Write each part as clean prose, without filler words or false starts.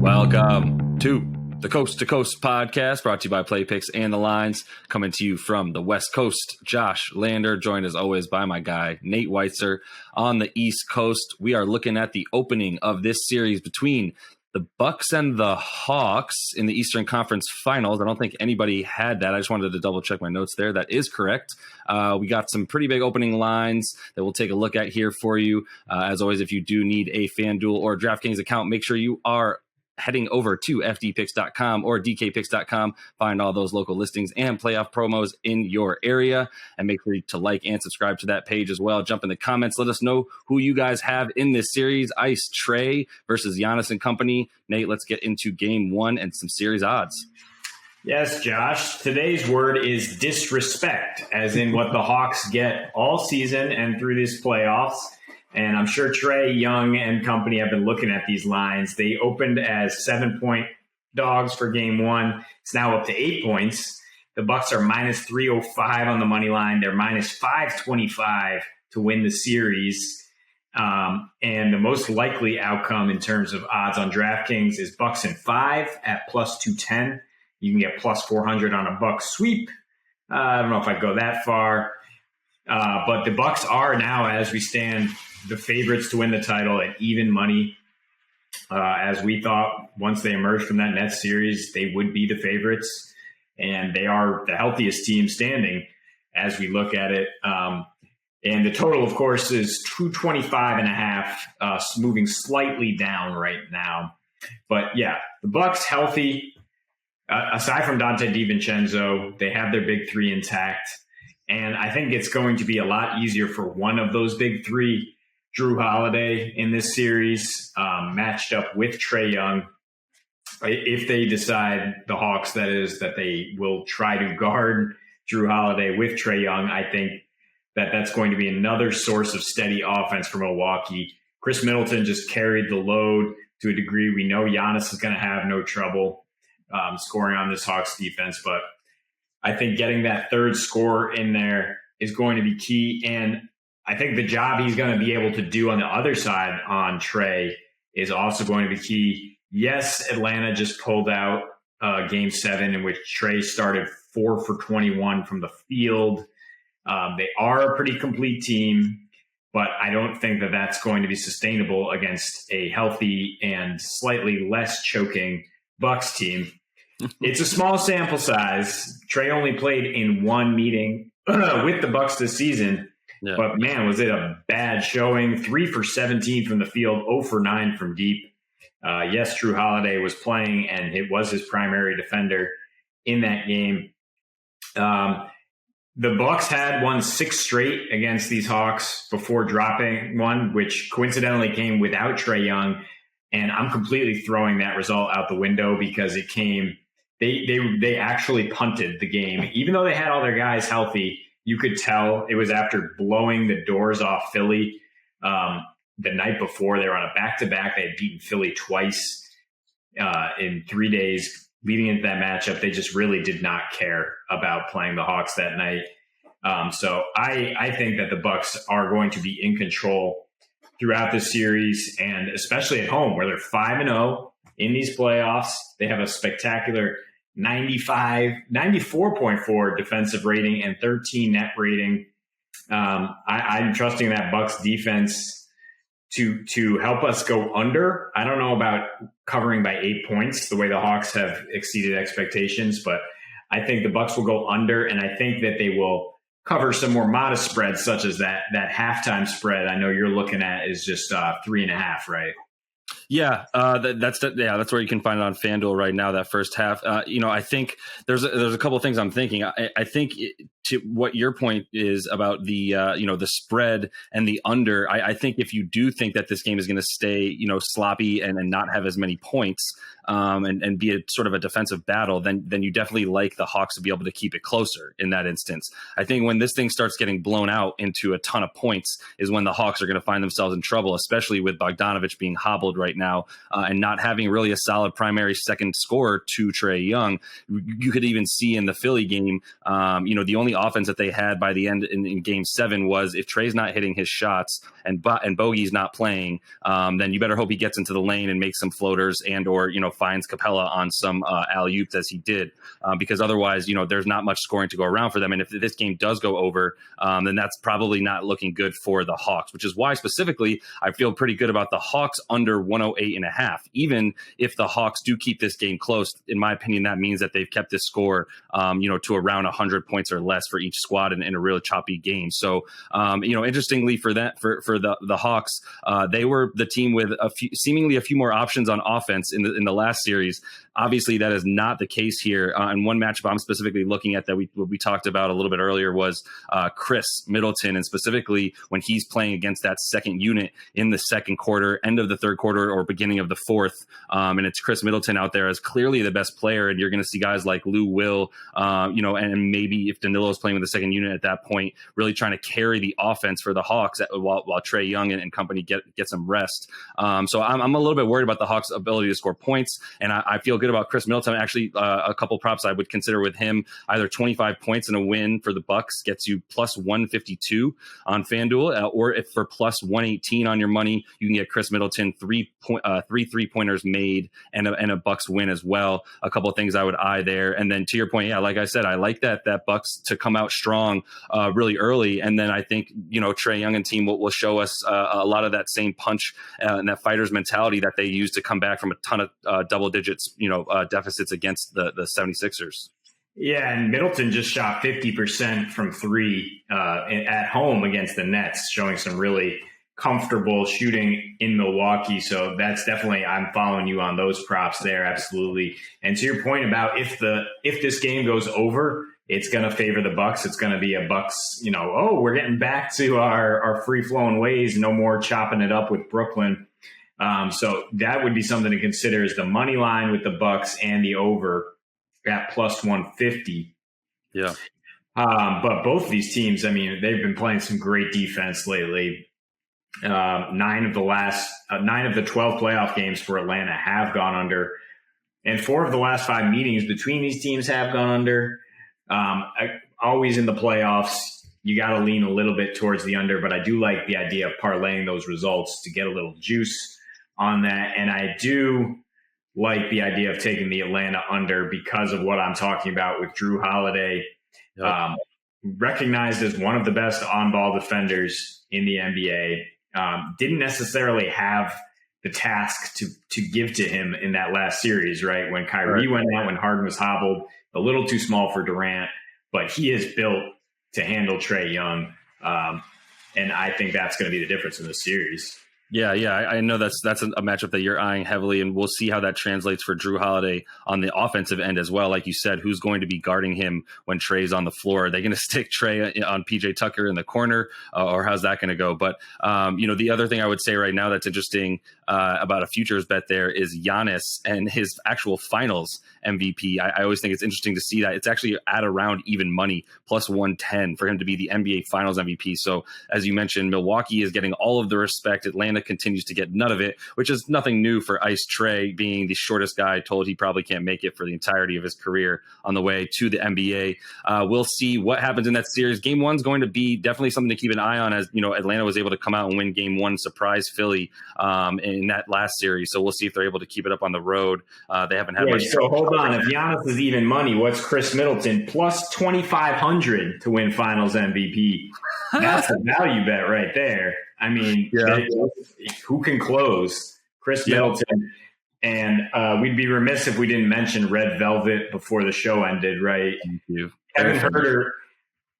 Welcome to the Coast to Coast podcast, brought to you by Play Picks and the Lines, coming to you from the West Coast. Josh Lander, joined as always by my guy Nate Weitzer on the East Coast. We are looking at the opening of this series between the Bucks and the Hawks in the Eastern Conference Finals. I don't think anybody had that. I just wanted to double check my notes there. That is correct. We got some pretty big opening lines that we'll take a look at here for you. As always, if you do need a FanDuel or DraftKings account, make sure you are heading over to fdpicks.com or dkpicks.com. Find all those local listings and playoff promos in your area, and make sure to like and subscribe to that page as well. Jump in the comments. Let us know who you guys have in this series. Ice Trey versus Giannis and company. Nate, let's get into game one and some series odds. Yes, Josh. Today's word is disrespect, as in what the Hawks get all season and through these playoffs. And I'm sure Trey Young and company have been looking at these lines. They opened as 7-point dogs for game one. It's now up to 8 points. The Bucks are minus 305 on the money line. They're minus 525 to win the series. And the most likely outcome in terms of odds on DraftKings is Bucks in 5 at plus 210. You can get plus 400 on a Bucks sweep. I don't know if I'd go that far. But the Bucks are now, as we stand, the favorites to win the title at even money. As we thought, once they emerged from that Nets series, they would be the favorites. And they are the healthiest team standing as we look at it. And the total, of course, is 225.5, moving slightly down right now. But yeah, the Bucks healthy. Aside from Dante DiVincenzo, they have their big three intact. And I think it's going to be a lot easier for one of those big three, Drew Holiday, in this series, matched up with Trey Young. If they decide, the Hawks, that is, that they will try to guard Drew Holiday with Trey Young, I think that that's going to be another source of steady offense for Milwaukee. Chris Middleton just carried the load to a degree. We know Giannis is going to have no trouble scoring on this Hawks defense, but I think getting that third scorer in there is going to be key. And I think the job he's going to be able to do on the other side on Trey is also going to be key. Yes, Atlanta just pulled out game 7, in which Trey started 4 for 21 from the field. They are a pretty complete team, but I don't think that that's going to be sustainable against a healthy and slightly less choking Bucks team. It's a small sample size. Trey only played in one meeting with the Bucks this season. Yeah. But, man, was it a bad showing. 3 for 17 from the field, 0 for 9 from deep. Yes, Drew Holiday was playing, and it was his primary defender in that game. The Bucks had won 6 straight against these Hawks before dropping one, which coincidentally came without Trey Young. And I'm completely throwing that result out the window because it came – they actually punted the game. Even though they had all their guys healthy, you could tell it was after blowing the doors off Philly the night before. They were on a back-to-back. They had beaten Philly twice in 3 days leading into that matchup. They just really did not care about playing the Hawks that night. So I think that the Bucks are going to be in control throughout the series, and especially at home where they're 5-0 in these playoffs. They have a spectacular 94.4 defensive rating and 13 net rating. I'm trusting that Bucks defense to help us go under. I don't know about covering by 8 points the way the Hawks have exceeded expectations, but I think the Bucks will go under, and I think that they will cover some more modest spreads, such as that halftime spread I know you're looking at is just 3.5, right? Yeah, that's where you can find it on FanDuel right now, that first half. I think there's a couple of things I'm thinking. I think to what your point is about the the spread and the under. I think if you do think that this game is going to stay sloppy and not have as many points and be a sort of a defensive battle, then you definitely like the Hawks to be able to keep it closer in that instance. I think when this thing starts getting blown out into a ton of points is when the Hawks are going to find themselves in trouble, especially with Bogdanovich being hobbled right now and not having really a solid primary second scorer to Trey Young. You could even see in the Philly game, the only offense that they had by the end in Game 7 was, if Trey's not hitting his shots and Bogey's not playing, then you better hope he gets into the lane and makes some floaters and or finds Capella on some alley-oops as he did, because otherwise there's not much scoring to go around for them. And if this game does go over, then that's probably not looking good for the Hawks, which is why specifically I feel pretty good about the Hawks under 108.5. Even if the Hawks do keep this game close, in my opinion, that means that they've kept this score to around 100 points or less for each squad in a really choppy game. So interestingly for the Hawks, they were the team with seemingly a few more options on offense in the last series. Obviously, that is not the case here. And one matchup I'm specifically looking at that we talked about a little bit earlier was Chris Middleton, and specifically when he's playing against that second unit in the second quarter, end of the third quarter, or beginning of the fourth. And it's Chris Middleton out there as clearly the best player, and you're going to see guys like Lou Will, and maybe if Danilo's playing with the second unit at that point, really trying to carry the offense for the Hawks while Trae Young and company get some rest. So I'm a little bit worried about the Hawks' ability to score points, and I feel good about Chris Middleton. Actually, a couple props I would consider with him: either 25 points and a win for the Bucks gets you plus 152 on FanDuel, or if for plus 118 on your money, you can get Chris Middleton three 3-pointers made and a Bucks win as well. A couple of things I would eye there. And then to your point, yeah, like I said, I like that Bucks to come out strong really early, and then I think Trae Young and team will show us a lot of that same punch and that fighter's mentality that they use to come back from a ton of double digits deficits against the 76ers. Yeah, and Middleton just shot 50% from three at home against the Nets, showing some really comfortable shooting in Milwaukee. So that's definitely, I'm following you on those props there. Absolutely. And to your point about if this game goes over, it's going to favor the Bucks. It's going to be a Bucks, we're getting back to our free flowing ways. No more chopping it up with Brooklyn. So that would be something to consider, is the money line with the Bucks and the over at plus 150. Yeah. But both of these teams, they've been playing some great defense lately. 9 of the 12 playoff games for Atlanta have gone under, and 4 of the last 5 meetings between these teams have gone under. Always in the playoffs, you got to lean a little bit towards the under, but I do like the idea of parlaying those results to get a little juice on that. And I do like the idea of taking the Atlanta under because of what I'm talking about with Drew Holiday. Yep. Recognized as one of the best on-ball defenders in the NBA. Didn't necessarily have the task to give to him in that last series, right? When Kyrie went out, when Harden was hobbled, a little too small for Durant, but he is built to handle Trae Young. And I think that's going to be the difference in this series. Yeah, I know that's a matchup that you're eyeing heavily, and we'll see how that translates for Drew Holiday on the offensive end as well. Like you said, who's going to be guarding him when Trey's on the floor? Are they going to stick Trey on PJ Tucker in the corner, or how's that going to go? But the other thing I would say right now that's interesting about a futures bet there is Giannis and his actual finals MVP. I always think it's interesting to see that it's actually at around even money, plus 110 for him to be the NBA Finals MVP. So as you mentioned, Milwaukee is getting all of the respect. Atlanta continues to get none of it, which is nothing new for Ice Trae, being the shortest guy, told he probably can't make it for the entirety of his career on the way to the NBA. We'll see what happens in that series. Game 1 is going to be definitely something to keep an eye on, as Atlanta was able to come out and win Game 1, surprise Philly in that last series. So we'll see if they're able to keep it up on the road. They haven't had much. So hold on, if Giannis is even money, what's Chris Middleton? Plus 2,500 to win Finals MVP. That's a value bet right there. Who can close? Chris Middleton. And we'd be remiss if we didn't mention Red Velvet before the show ended, right? Thank you. Kevin Huerter,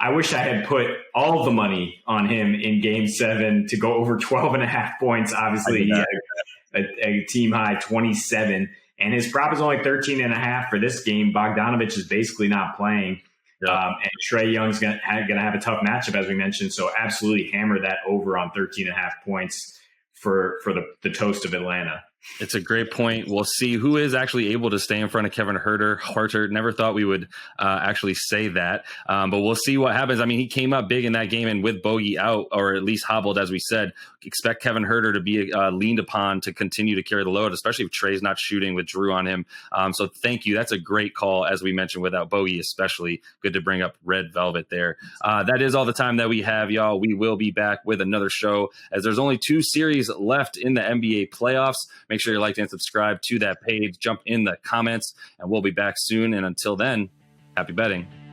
I wish I had put all the money on him in Game 7 to go over 12.5 points. Obviously, he had a team high 27, and his prop is only 13.5 for this game. Bogdanovich is basically not playing. And Trae Young's going to have a tough matchup, as we mentioned. So absolutely hammer that over on 13.5 points for the toast of Atlanta. It's a great point. We'll see who is actually able to stay in front of Kevin Huerter. Never thought we would actually say that, but we'll see what happens. I mean, he came up big in that game, and with Bogey out, or at least hobbled, as we said, expect Kevin Huerter to be leaned upon to continue to carry the load, especially if Trey's not shooting with Drew on him. So thank you. That's a great call, as we mentioned, without Bogey especially. Good to bring up Red Velvet there. That is all the time that we have, y'all. We will be back with another show, as there's only 2 series left in the NBA playoffs. Make sure you like and subscribe to that page. Jump in the comments, and we'll be back soon. And until then, happy betting.